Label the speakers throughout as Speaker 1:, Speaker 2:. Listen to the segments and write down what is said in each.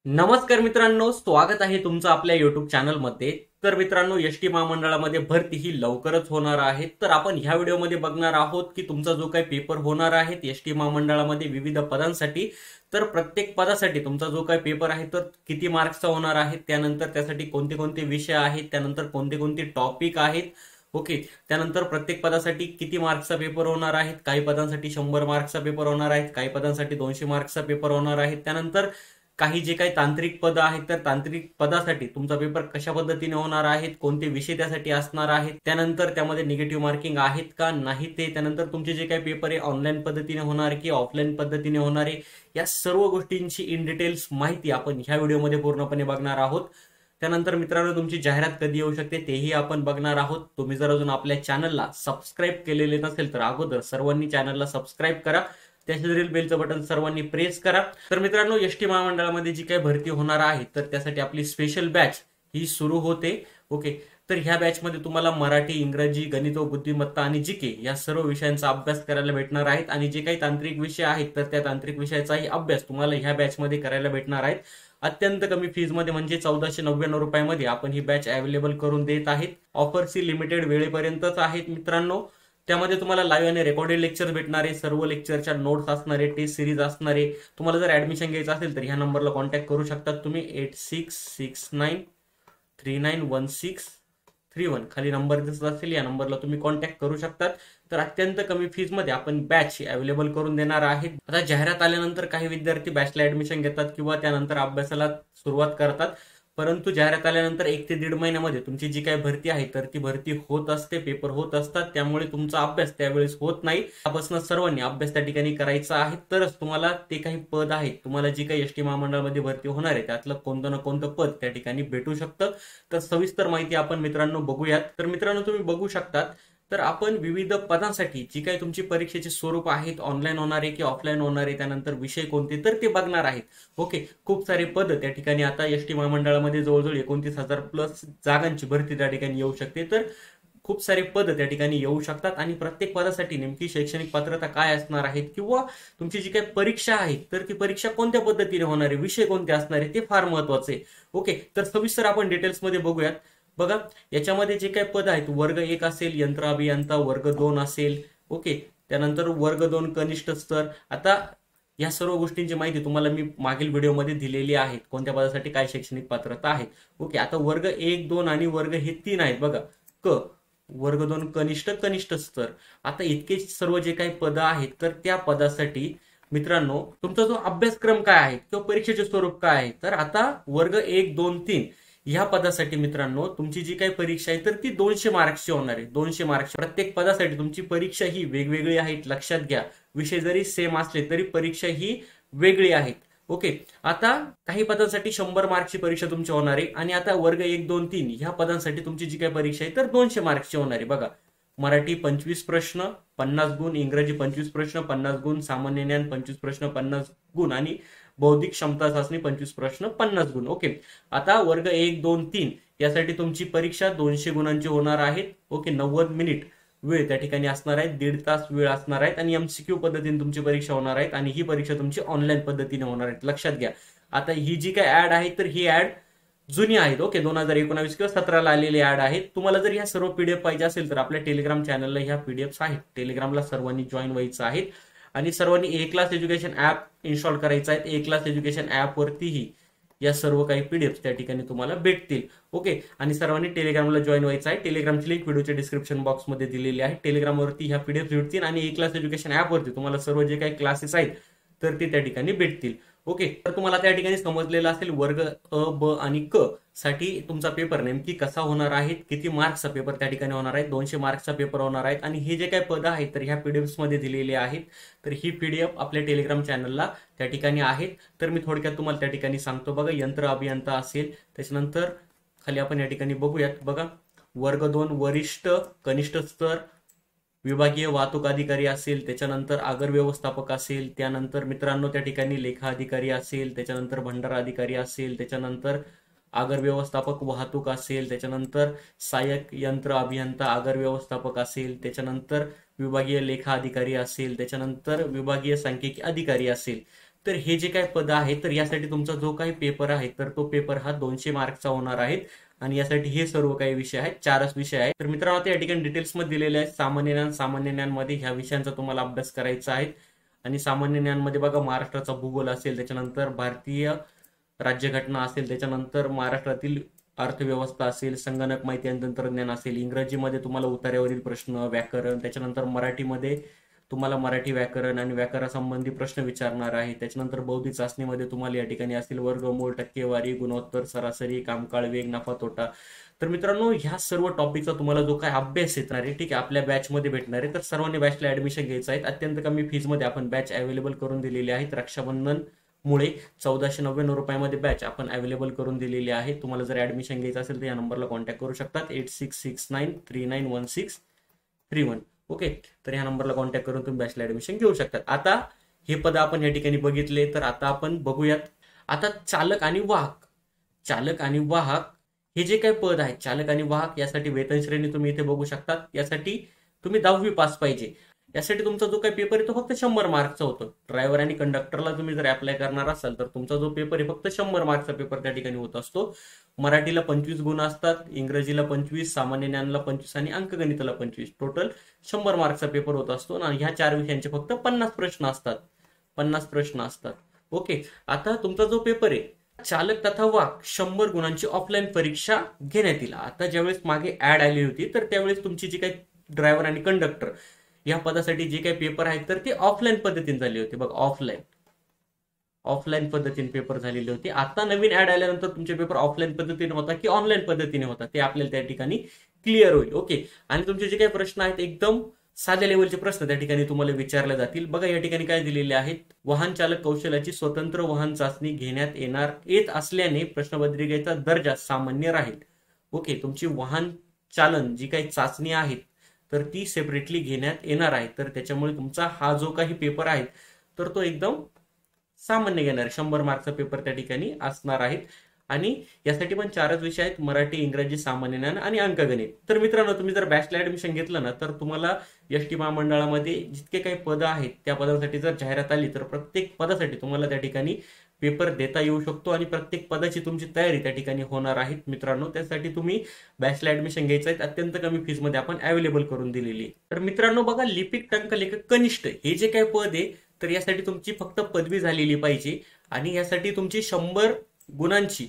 Speaker 1: नमस्कार मित्रांनो, स्वागत आहे तुमचं आपल्या युट्यूब चॅनलमध्ये। तर मित्रांनो, एसटी महामंडळामध्ये भरती ही लवकरच होणार आहे। तर आपण ह्या व्हिडिओमध्ये बघणार आहोत की तुमचा जो काही पेपर होणार आहे एसटी महामंडळामध्ये विविध पदांसाठी, तर प्रत्येक पदासाठी तुमचा जो काही पेपर आहे तर किती मार्क्सचा होणार आहे, त्यानंतर त्यासाठी कोणते कोणते विषय आहेत, त्यानंतर कोणते कोणते टॉपिक आहेत, ओके, त्यानंतर प्रत्येक पदासाठी किती मार्क्सचा पेपर होणार आहे। काही पदांसाठी 100 मार्क्सचा पेपर होणार आहे, काही पदांसाठी 200 मार्क्सचा पेपर होणार आहे। त्यानंतर काही जे काही तांत्रिक पद आहेत तर तांत्रिक पदासाठी तुमचा पेपर कशा पद्धतीने होणार आहेत, कोणते विषय त्यासाठी असणार आहेत, त्यानंतर त्यामध्ये निगेटिव्ह मार्किंग आहेत का नाही ते, त्यानंतर तुमचे जे काही पेपर आहे ऑनलाईन पद्धतीने होणार की ऑफलाईन पद्धतीने होणार आहे, या सर्व गोष्टींची इन डिटेल्स माहिती आपण ह्या व्हिडिओमध्ये पूर्णपणे बघणार आहोत। त्यानंतर मित्रांनो, तुमची जाहिरात कधी येऊ शकते तेही आपण बघणार आहोत। तुम्ही जर अजून आपल्या चॅनलला सबस्क्राईब केलेले नसेल तर अगोदर सर्वांनी चॅनलला सबस्क्राईब करा, त्याशेजारील बेलचं बटन सर्वांनी प्रेस करा। तर मित्रांनो, एसटी महामंडळामध्ये जी काही भरती होणार आहे तर त्यासाठी आपली स्पेशल बॅच ही सुरू होते, ओके। तर ह्या बॅचमध्ये तुम्हाला मराठी, इंग्रजी, गणित व बुद्धिमत्ता आणि जीके या सर्व विषयांचा अभ्यास करायला भेटणार आहेत। आणि जे काही तांत्रिक विषय आहेत तर त्या तांत्रिक विषयाचाही अभ्यास तुम्हाला ह्या बॅचमध्ये करायला भेटणार आहेत। अत्यंत कमी फीजमध्ये म्हणजे 1499 रुपयामध्ये आपण ही बॅच अवेलेबल करून देत आहेत। ऑफरची लिमिटेड वेळेपर्यंतच आहेत मित्रांनो। त्यामध्ये तुम्हाला लाईव्ह आणि रेकॉर्डेड लेक्चर भेटणारे, सर्व लेक्चरच्या नोट्स असणारे, टेस्ट सिरीज असणारे। तुम्हाला जर ऍडमिशन घ्यायचं असेल तर ह्या नंबरला कॉन्टॅक्ट करू शकतात तुम्ही, 8669391631। खाली नंबर दिसत असेल, या नंबरला तुम्ही कॉन्टॅक्ट करू शकतात। तर अत्यंत कमी फीज मध्ये आपण बॅच अवेलेबल करून देणार आहेत। आता जाहिरात आल्यानंतर काही विद्यार्थी बॅचला ऍडमिशन घेतात किंवा त्यानंतर अभ्यासाला सुरुवात करतात, परंतु जाहिरात आल्यानंतर 1 ते 1.5 महिन्यामध्ये तुमची जी काही भरती आहे तर ती भरती होत असते, पेपर होत असतात, त्यामुळे तुमचा अभ्यास त्यावेळेस होत नाही। त्यापासून सर्वांनी अभ्यास त्या ठिकाणी करायचा आहे, तरच तुम्हाला ते काही पद आहेत, तुम्हाला जी काही एसटी महामंडळामध्ये भरती होणार आहे त्यातलं कोणतं ना कोणतं पद त्या ठिकाणी भेटू शकतं। तर सविस्तर माहिती आपण मित्रांनो बघूयात। तर मित्रांनो, तुम्ही बघू शकतात, तर आपण विविध पदांसाठी जी काही तुमची परीक्षेचे स्वरूप आहेत, ऑनलाईन होणार आहे की ऑफलाईन होणार आहे, त्यानंतर विषय कोणते तर ते बघणार आहेत, ओके। खूप सारे पद त्या ठिकाणी आता एसटी महामंडळामध्ये जवळजवळ 29,000 प्लस जागांची भरती त्या ठिकाणी येऊ शकते। तर खूप सारे पद त्या ठिकाणी येऊ शकतात आणि प्रत्येक पदासाठी नेमकी शैक्षणिक पात्रता काय असणार आहे किंवा तुमची जी काही परीक्षा आहे तर ती परीक्षा कोणत्या पद्धतीने होणार आहे, विषय कोणते असणार आहे, ते फार महत्वाचे, ओके। तर सविस्तर आपण डिटेल्समध्ये बघूयात। बघा, याच्यामध्ये जे काही पद आहेत, वर्ग 1 असेल यंत्र अभियंता, वर्ग 2 असेल, ओके, त्यानंतर वर्ग 2 कनिष्ठ स्तर। आता या सर्व गोष्टींची माहिती तुम्हाला मी मागील व्हिडिओमध्ये दिलेली आहे, कोणत्या पदासाठी काय शैक्षणिक पात्रता आहे, ओके। आता वर्ग 1, 2 आणि वर्ग हे 3 आहेत बघा, क वर्ग 2 कनिष्ठ, कनिष्ठ स्तर। आता इतके सर्व जे काही पद आहेत तर त्या पदासाठी मित्रांनो तुमचा जो अभ्यासक्रम काय आहे किंवा परीक्षेचे स्वरूप काय आहे, तर आता वर्ग 1, 2, 3 ह्या पदासाठी मित्रांनो तुमची जी काही परीक्षा आहे तर ती 200 मार्क्सची होणार आहे। 200 मार्क्स प्रत्येक पदासाठी तुमची परीक्षा ही वेगवेगळी आहे, लक्षात घ्या। विषय जरी सेम असले तरी परीक्षा ही वेगळी आहेत, ओके। आता काही पदांसाठी 100 मार्क्सची परीक्षा तुमची होणार आहे आणि आता वर्ग 1, 2, 3 ह्या पदांसाठी तुमची जी काही परीक्षा आहे तर 200 मार्क्सची होणार आहे। बघा, मराठी 25 प्रश्न 50 गुण, इंग्रजी 25 प्रश्न 50 गुण, सामान्य ज्ञान 25 प्रश्न 50 गुण आणि बौद्धिक क्षमता चाचणी 25 प्रश्न 50 गुण, ओके। आता वर्ग 1, 2, 3 यासाठी तुमची परीक्षा 200 गुणांची होणार आहे, ओके। 90 मिनिट वेळ त्या ठिकाणी असणार आहे, 1.5 तास वेळ असणार आहे आणि एमसीक्यू पद्धतीने तुमची परीक्षा होणार आहे आणि ही परीक्षा तुमची ऑनलाईन पद्धतीने होणार आहे, लक्षात घ्या। आता ही जी काही ऍड आहे तर ही ऍड जुनी आहेत, ओके, 2019 किंवा 17ला आलेली ऍड आहेत। तुम्हाला जर ह्या सर्व पीडीएफ पाहिजे असेल तर आपल्या टेलिग्राम चॅनलला ह्या पीडीएफ आहेत, टेलिग्रामला सर्वांनी जॉईन व्हायचं आहे आणि सर्वांनी ए क्लास एज्युकेशन ऍप इन्स्टॉल करायचं आहे। ए क्लास एज्युकेशन ऍप वरतीही या सर्व काही पीडीएफ त्या ठिकाणी तुम्हाला भेटतील, ओके। आणि सर्वांनी टेलिग्रामला जॉईन व्हायचं आहे। टेलिग्रामची लिंक व्हिडिओच्या डिस्क्रिप्शन बॉक्समध्ये दिलेली आहे। टेलिग्रामवरती ह्या पीडीएफ भेटतील आणि ए क्लास एज्युकेशन ऍप वरती तुम्हाला सर्व जे काही क्लासेस आहेत तर ते त्या ठिकाणी भेटतील, ओके। तर तुम्हाला त्या ठिकाणी समजलेलं असेल वर्ग अ, ब आणि क साठी तुमचा पेपर नेमकी कसा होणार आहे, किती मार्क्सचा पेपर त्या ठिकाणी होणार आहे, 200 मार्क्सचा पेपर होणार आहे आणि हे जे काही पद आहेत तर ह्या पीडीएफ मध्ये दिलेले आहेत। तर ही पीडीएफ आपल्या टेलिग्राम चॅनलला त्या ठिकाणी आहेत। तर मी थोडक्यात तुम्हाला त्या ठिकाणी सांगतो। बघा, यंत्र अभियंता असेल, त्याच्यानंतर खाली आपण या ठिकाणी बघूयात। बघा, वर्ग 2 वरिष्ठ कनिष्ठ स्तर, विभागीय वाहतूक अधिकारी असेल, त्याच्यानंतर आगर व्यवस्थापक असेल, त्यानंतर मित्रांनो त्या ठिकाणी लेखा अधिकारी असेल, त्याच्यानंतर भंडारा अधिकारी असेल, त्याच्यानंतर आगर व्यवस्थापक वाहतूक असेल, त्याच्यानंतर सहाय्यक यंत्र अभियंता आगर व्यवस्थापक असेल, त्याच्यानंतर विभागीय लेखा अधिकारी असेल, त्याच्यानंतर विभागीय सांख्यिकी अधिकारी असेल, तर हे जे काही पद आहे तर यासाठी तुमचा जो काही पेपर आहे तर तो पेपर हा 200 मार्कचा होणार आहे आणि यासाठी हे सर्व काही विषय आहेत, 4च विषय आहेत. तर मित्रांनो आता या ठिकाणी डिटेल्समध्ये दिलेले आहेत. सामान्य ज्ञानमध्ये ह्या विषयांचा तुम्हाला अभ्यास करायचा आहे आणि सामान्य ज्ञानमध्ये बघा महाराष्ट्राचा भूगोल असेल, त्याच्यानंतर भारतीय राज्यघटना असेल, त्याच्यानंतर महाराष्ट्रातील अर्थव्यवस्था असेल, संगणक माहिती आणि तंत्रज्ञान असेल, इंग्रजीमध्ये तुम्हाला उतार्यावरील प्रश्न, व्याकरण, त्याच्यानंतर मराठीमध्ये तुम्हाला मराठी व्याकरण आणि व्याकरणासंबंधी प्रश्न विचारणार आहे. त्याच्यानंतर बौद्धिक चाचणीमध्ये तुम्हाला या ठिकाणी असतील वर्गमूळ, टक्केवारी, गुणोत्तर, सरासरी, कामकाळ, वेग, नफा, तोटा. तर मित्रांनो ह्या सर्व टॉपिकचा तुम्हाला जो काय अभ्यास येणार आहे ठीक आहे आपल्या बॅचमध्ये भेटणार आहे. तर सर्वांनी बॅचला ऍडमिशन घ्यायचं आहे. अत्यंत कमी फीजमध्ये आपण बॅच अवेलेबल करून दिलेली आहेत. रक्षाबंधन मुळे 1499 रुपयामध्ये बॅच आपण अवेलेबल करून दिलेली आहे. तुम्हाला जर ऍडमिशन घ्यायचं असेल तर या नंबरला कॉन्टॅक्ट करू शकतात 8669391631. ओके, तर ह्या नंबरला कॉन्टॅक्ट करून तुम्ही बॅचला ऍडमिशन घेऊ शकतात. आता हे पद आपण या ठिकाणी बघितले, तर आता आपण बघूयात आता चालक आणि वाहक. चालक आणि वाहक हे जे काही पद आहेत, चालक आणि वाहक, यासाठी वेतन श्रेणी तुम्ही इथे बघू शकतात. यासाठी तुम्ही 10वी पास पाहिजे. यासाठी तुमचा जो काही पेपर आहे तो फक्त 100 मार्कचा होतो. ड्रायव्हर आणि कंडक्टरला तुम्ही जर अप्लाय करणार असाल तर तुमचा जो पेपर आहे फक्त 100 मार्कचा पेपर त्या ठिकाणी होत असतो. मराठीला 25 गुण असतात, इंग्रजीला 25, सामान्य ज्ञानाला 25 आणि अंकगणिताला 25. टोटल 100 मार्कचा पेपर होत असतो आणि ह्या 4 विषयांचे फक्त 50 प्रश्न असतात. 50 प्रश्न असतात. ओके, आता तुमचा जो पेपर आहे चालक तथा वाहक 100 गुणांची ऑफलाईन परीक्षा घेण्यात येईल. आता ज्यावेळेस मागे ऍड आली होती तर त्यावेळेस तुमची जी काही ड्रायव्हर आणि कंडक्टर या पदासाठी जे काही पेपर आहेत तर ते ऑफलाईन पद्धतीने झाले होते. बघा ऑफलाईन पद्धतीने पेपर झालेले होते. आता नवीन ऍड आल्यानंतर तुमचे पेपर ऑफलाईन पद्धतीने होता की ऑनलाईन पद्धतीने होता ते आपल्याला त्या ठिकाणी क्लिअर होईल. ओके, आणि तुमचे जे काही प्रश्न आहेत एकदम साध्या लेवलचे प्रश्न त्या ठिकाणी तुम्हाला विचारले जातील. बघा या ठिकाणी काय दिलेले आहेत, वाहन चालक कौशल्याची स्वतंत्र वाहन चाचणी घेण्यात येत असल्याने प्रश्नपत्रिकेचा दर्जा सामान्य राहील. ओके, तुमची वाहन चालन जी काही चाचणी आहे तर ती सेपरेटली घेण्यात येणार आहे. तर त्याच्यामुळे तुमचा हा जो काही पेपर आहे तर तो एकदम सामान्य घेणार, 100 मार्कचा पेपर त्या ठिकाणी असणार आहे. आणि यासाठी पण 4च विषय आहेत, मराठी, इंग्रजी, सामान्य ज्ञान आणि अंकगणित. तर मित्रांनो तुम्ही जर बॅचला ऍडमिशन घेतलं ना तर तुम्हाला एसटी महामंडळामध्ये जितके काही पद आहेत त्या पदांसाठी जर जाहिरात आली तर प्रत्येक पदासाठी तुम्हाला त्या ठिकाणी पेपर देता येऊ शकतो आणि प्रत्येक पदाची तुमची तयारी त्या ठिकाणी होणार आहे. मित्रांनो त्यासाठी तुम्ही बॅचला ऍडमिशन घ्यायचं आहे, अत्यंत कमी फीजमध्ये आपण अवेलेबल करून दिलेली आहे. तर मित्रांनो बघा, लिपिक टंकलेखक कनिष्ठ हे जे काही पद आहे तर यासाठी तुमची फक्त पदवी झालेली पाहिजे आणि यासाठी तुमची 100 गुणांची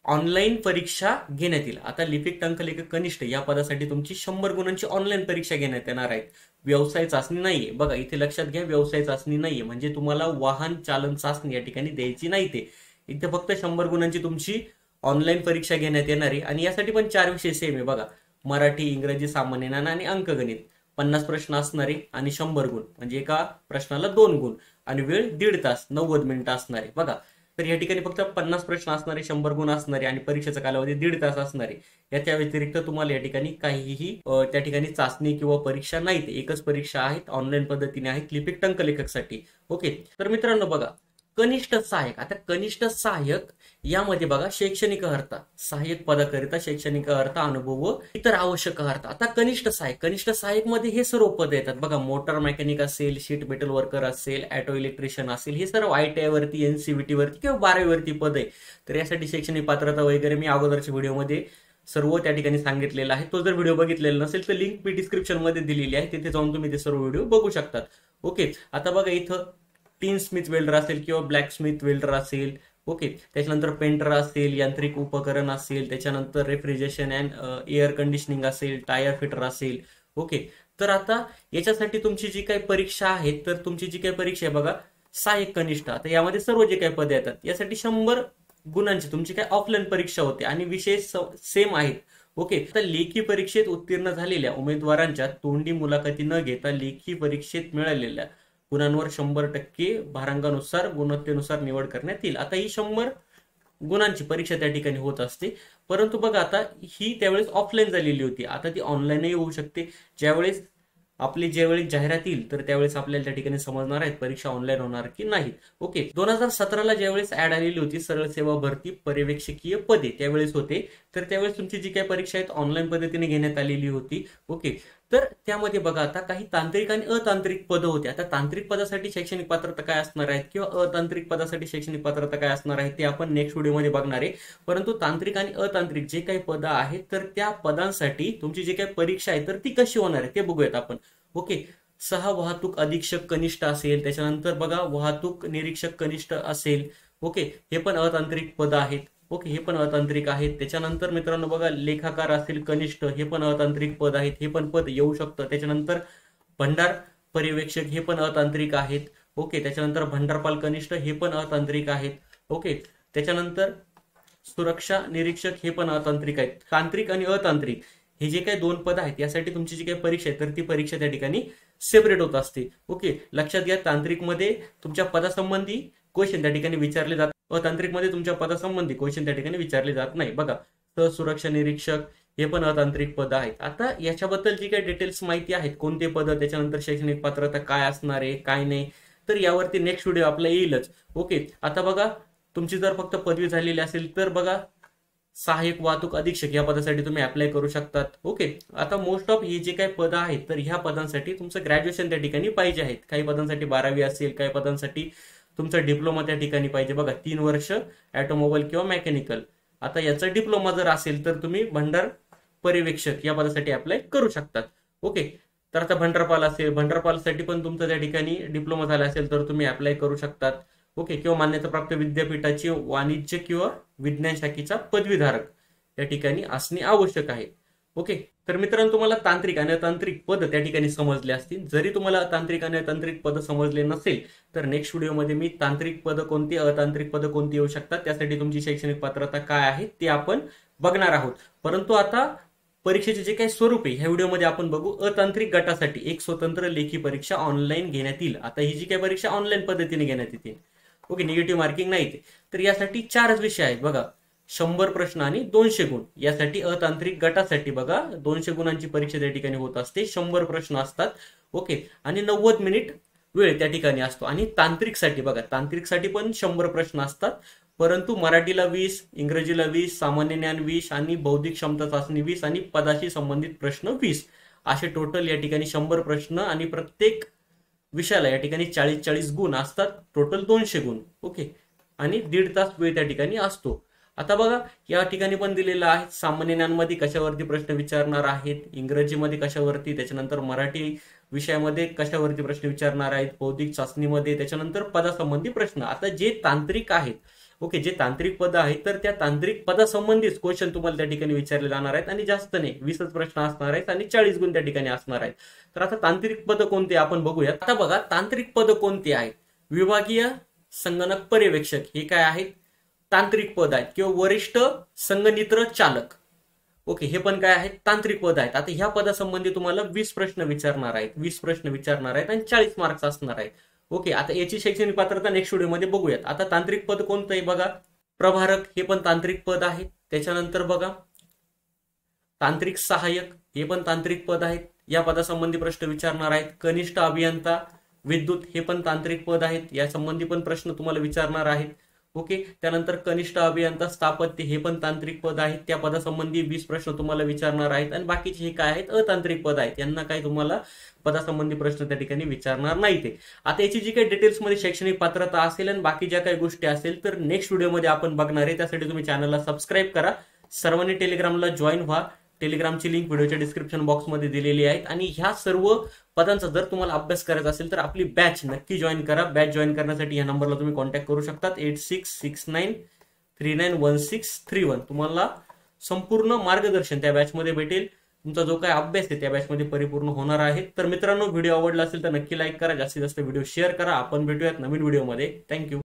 Speaker 1: ऑनलाईन परीक्षा घेण्यात येईल. आता लिपिक टंकलेखक कनिष्ठ या पदासाठी तुमची 100 गुणांची ऑनलाईन परीक्षा घेण्यात येणार आहे. व्यवसाय चाचणी नाहीये. बघा इथे लक्षात घ्या, व्यवसाय चाचणी नाहीये, म्हणजे तुम्हाला वाहन चालन चाचणी या ठिकाणी द्यायची नाही. ते इथे फक्त 100 गुणांची तुमची ऑनलाईन परीक्षा घेण्यात येणार आहे आणि यासाठी पण 4 विषय सेम आहे. बघा मराठी, इंग्रजी, सामान्य ज्ञान आणि अंकगणित. 50 प्रश्न असणारे आणि 100 गुण, म्हणजे एका प्रश्नाला 2 गुण आणि वेळ 1.5 तास 90 मिनिटं असणारे. बघा तर या ठिकाणी फक्त 50 प्रश्न असणारे, 100 गुण असणारे आणि परीक्षेचा कालावधी 1.5 तास असणारे. याच्या व्यतिरिक्त तुम्हाला या ठिकाणी काहीही त्या ठिकाणी चाचणी किंवा परीक्षा नाही. एकच परीक्षा आहेत, ऑनलाईन पद्धतीने आहेत लिपिक टंकलेखकसाठी. ओके, तर मित्रांनो बघा कनिष्ठ सहाय्यक. आता कनिष्ठ सहाय्यक यामध्ये बघा शैक्षणिक अर्हता, सहाय्यक पदाकरिता शैक्षणिक अर्हता, अनुभव व इतर आवश्यक अर्हता. आता कनिष्ठ सहाय्यक मध्ये हे सर्व पद येतात. बघा मोटर मेकॅनिक असेल, शीट मेटल वर्कर असेल, ऑटो इलेक्ट्रिशियन असेल, हे सर्व ITI वरती, NCVT वरती किंवा 12वी वरती पद आहे. तर यासाठी शैक्षणिक पात्रता वगैरे मी अगोदरच्या व्हिडिओमध्ये सर्व त्या ठिकाणी सांगितलेलं आहे. तो जर व्हिडिओ बघितलेला नसेल तर लिंक मी डिस्क्रिप्शन मध्ये दिलेली आहे, तिथे जाऊन तुम्ही ते सर्व व्हिडिओ बघू शकतात. ओके, आता बघा इथं टीन स्मिथ वेल्डर असेल किंवा ब्लॅक स्मिथ वेल्डर असेल. ओके, त्याच्यानंतर पेंटर असेल, यांत्रिक उपकरण असेल, त्याच्यानंतर रेफ्रिजरेशन अँड एअर कंडिशनिंग असेल, टायर फिटर असेल. ओके, तर आता याच्यासाठी तुमची जी काही परीक्षा आहे तर तुमची जी काही परीक्षा आहे बघा सहाय्यक कनिष्ठ. आता यामध्ये सर्व जे काही पदे येतात यासाठी 100 गुणांची तुमची काय ऑफलाईन परीक्षा होते आणि विषय सेम आहेत. ओके, तर लेखी परीक्षेत उत्तीर्ण झालेल्या उमेदवारांच्या तोंडी मुलाखती न घेता लेखी परीक्षेत मिळालेल्या गुणांवर 100% भारांकानुसार गुणवत्तेनुसार निवड करण्यात येईल. आता ही 100 गुणांची परीक्षा त्या ठिकाणी होत असते, परंतु बघा आता ही त्यावेळेस ऑफलाईन झालेली होती, आता ती ऑनलाईनही होऊ शकते. ज्यावेळेस जाहिरात येईल तर त्यावेळेस आपल्याला त्या ठिकाणी समजणार आहे परीक्षा ऑनलाईन होणार की नाही. ओके, 2017ला ज्यावेळेस ऍड आलेली होती सरळ सेवा भरती पर्यवेक्षकीय पदे त्यावेळेस होते, तर त्यावेळेस तुमची जी काही परीक्षा आहेत ऑनलाईन पद्धतीने घेण्यात आलेली होती. ओके, तर त्यामध्ये बघा आता काही तांत्रिक आणि अतांत्रिक पदं होते. आता तांत्रिक पदासाठी शैक्षणिक पात्रता काय असणार आहे किंवा अतांत्रिक पदासाठी शैक्षणिक पात्रता काय असणार आहे ते आपण नेक्स्ट व्हिडिओमध्ये बघणार आहे. परंतु तांत्रिक आणि अतांत्रिक जे काही पदं आहेत तर त्या पदांसाठी तुमची जी काही परीक्षा आहे तर ती कशी होणार आहे ते बघूयात आपण. ओके, वाहतूक अधीक्षक कनिष्ठ असेल, त्याच्यानंतर बघा वाहतूक निरीक्षक कनिष्ठ असेल. ओके, हे पण अतांत्रिक पद आहेत. ओके, हे पण अतांत्रिक आहेत. त्याच्यानंतर मित्रांनो बघा लेखाकार असेल कनिष्ठ, हे पण अतांत्रिक पद आहेत, हे पण पद येऊ शकतं. त्याच्यानंतर भंडार पर्यवेक्षक हे पण अतांत्रिक आहेत. ओके, त्याच्यानंतर भंडारपाल कनिष्ठ हे पण अतांत्रिक आहेत. ओके, त्याच्यानंतर सुरक्षा निरीक्षक हे पण अतांत्रिक आहेत. तांत्रिक आणि अतांत्रिक हे जे काही 2 पद आहेत यासाठी तुमची जी काही परीक्षा आहे तर ती परीक्षा त्या ठिकाणी सेपरेट होत असते. ओके, लक्षात घ्या तांत्रिक मध्ये तुमच्या पदासंबंधी क्वेश्चन त्या ठिकाणी विचारले जातात, अतांत्रिक मध्ये तुमच्या पदासंबंधी क्वेश्चन त्या ठिकाणी विचारले जात नाही. बघा सुरक्षा निरीक्षक हे पण अतांत्रिक पद आहेत. आता याच्याबद्दल जी काही डिटेल्स माहिती आहेत कोणते पद, त्याच्यानंतर शैक्षणिक पात्रता काय असणार आहे काय नाही, तर यावरती नेक्स्ट व्हिडिओ आपला येईलच. ओके, आता बघा तुमची जर फक्त पदवी झालेली असेल तर बघा सहाय्यक वाहतूक अधीक्षक या पदासाठी तुम्ही अप्लाय करू शकतात. ओके, आता मोस्ट ऑफ ही जे काही पदं आहेत तर ह्या पदांसाठी तुमचं ग्रॅज्युएशन त्या ठिकाणी पाहिजे आहेत. काही पदांसाठी 12वी असेल, काही पदांसाठी तुमचा डिप्लोमा त्या ठिकाणी पाहिजे. बघा 3 वर्ष ऑटोमोबाईल किंवा मेकॅनिकल. आता याचा डिप्लोमा जर असेल तर तुम्ही भंडार पर्यवेक्षक या पदासाठी अप्लाय करू शकतात. ओके, तर आता भंडारपाल असेल, भंडारपालसाठी पण तुमचं त्या ठिकाणी डिप्लोमा झाला असेल तर तुम्ही अप्लाय करू शकतात. ओके, किंवा मान्यताप्राप्त विद्यापीठाची वाणिज्य किंवा विज्ञान शाखेचा पदवीधारक या ठिकाणी असणे आवश्यक आहे. ओके, तर मित्रांनो तुम्हाला तांत्रिक आणि अतांत्रिक पद त्या ठिकाणी समजले असतील. जरी तुम्हाला तांत्रिक आणि अतांत्रिक पद समजले नसेल तर नेक्स्ट व्हिडिओमध्ये मी तांत्रिक पद कोणती, अतांत्रिक पद कोणती येऊ शकतात, त्यासाठी तुमची शैक्षणिक पात्रता काय आहे ते आपण बघणार आहोत. परंतु आता परीक्षेचे जे काही स्वरूप आहे ह्या व्हिडिओमध्ये आपण बघू. अतांत्रिक गटासाठी एक स्वतंत्र लेखी परीक्षा ऑनलाईन घेण्यात येईल. आता ही जी काही परीक्षा ऑनलाईन पद्धतीने घेण्यात येते. ओके, निगेटिव्ह मार्किंग नाही ते. तर यासाठी 4 विषय आहेत बघा, 100 प्रश्न आणि 200 गुण. यासाठी अतांत्रिक गटासाठी बघा 200 गुणांची परीक्षा त्या ठिकाणी होत असते, 100 प्रश्न असतात. ओके, आणि 90 मिनिट वेळ त्या ठिकाणी असतो. आणि तांत्रिकसाठी बघा, तांत्रिकसाठी पण 100 प्रश्न असतात, परंतु मराठीला 20, इंग्रजीला 20, सामान्य ज्ञान 20 आणि बौद्धिक क्षमता चाचणी 20 आणि पदाशी संबंधित प्रश्न 20, असे टोटल या ठिकाणी 100 प्रश्न आणि प्रत्येक विषयाला या ठिकाणी 40-40 गुण असतात, टोटल 200 गुण. ओके, आणि 1.5 तास वेळ त्या ठिकाणी असतो. आता बघा या ठिकाणी पण दिलेलं आहे सामान्य ज्ञानमध्ये कशावरती प्रश्न विचारणार आहेत, इंग्रजीमध्ये कशावरती, त्याच्यानंतर मराठी विषयामध्ये कशावरती प्रश्न विचारणार आहेत, बौद्धिक चाचणीमध्ये, त्याच्यानंतर पदासंबंधी प्रश्न. आता जे तांत्रिक आहेत, ओके, जे तांत्रिक पद आहेत तर त्या तांत्रिक पदासंबंधीच क्वेश्चन तुम्हाला त्या ठिकाणी विचारले जाणार आहेत आणि जास्त नाही, 20च प्रश्न असणार आहेत आणि 40 गुण त्या ठिकाणी असणार आहेत. तर आता तांत्रिक पद कोणते आपण बघूया. आता बघा तांत्रिक पद कोणते आहेत. विभागीय संगणक पर्यवेक्षक हे काय आहेत, तांत्रिक पद आहेत, किंवा वरिष्ठ संगणित्र चालक. ओके, हे पण काय आहेत, तांत्रिक पद आहेत. आता ह्या पदासंबंधी तुम्हाला 20 प्रश्न विचारणार आहेत, 20 प्रश्न विचारणार आहेत आणि 40 मार्क्स असणार आहेत. ओके, आता याची शैक्षणिक पात्रता नेक्स्ट व्हिडिओमध्ये बघूयात. आता तांत्रिक पद कोणतं आहे बघा, प्रभारक हे पण तांत्रिक पद आहे. त्याच्यानंतर बघा तांत्रिक सहाय्यक हे पण तांत्रिक पद आहेत, या पदासंबंधी प्रश्न विचारणार आहेत. कनिष्ठ अभियंता विद्युत हे पण तांत्रिक पद आहेत, या संबंधी पण प्रश्न तुम्हाला विचारणार आहेत. ओके, त्यानंतर कनिष्ठ अभियंता स्थापत्य हे पण तांत्रिक पद आहेत, त्या पदासंबंधी 20 प्रश्न तुम्हाला विचारणार आहेत. आणि बाकीचे हे काय आहेत, अतांत्रिक पद आहेत, यांना काही तुम्हाला पदासंबंधी प्रश्न त्या ठिकाणी विचारणार नाही ते. आता याची जी काही डिटेल्स मध्ये शैक्षणिक पात्रता असेल आणि बाकी ज्या काही गोष्टी असेल तर नेक्स्ट व्हिडिओमध्ये आपण बघणार आहे. त्यासाठी तुम्ही चॅनलला सबस्क्राईब करा, सर्वांनी टेलिग्रामला जॉईन व्हा. टेलिग्रामची लिंक व्हिडिओच्या डिस्क्रिप्शन बॉक्समध्ये दिलेली आहे. आणि ह्या सर्व पदांचा जर तुम्हाला अभ्यास करायचा असेल तर आपली बॅच नक्की जॉईन करा. बॅच जॉईन करण्यासाठी या नंबरला तुम्ही कॉन्टॅक्ट करू शकतात, 8669391631. तुम्हाला संपूर्ण मार्गदर्शन त्या बॅचमध्ये भेटेल. तुमचा जो काही अभ्यास आहे त्या बॅचमध्ये परिपूर्ण होणार आहे. तर मित्रांनो, व्हिडिओ आवडला असेल तर नक्की लाईक करा, जास्तीत जास्त व्हिडिओ शेअर करा. आपण भेटूयात नवीन व्हिडिओमध्ये. थँक्यू.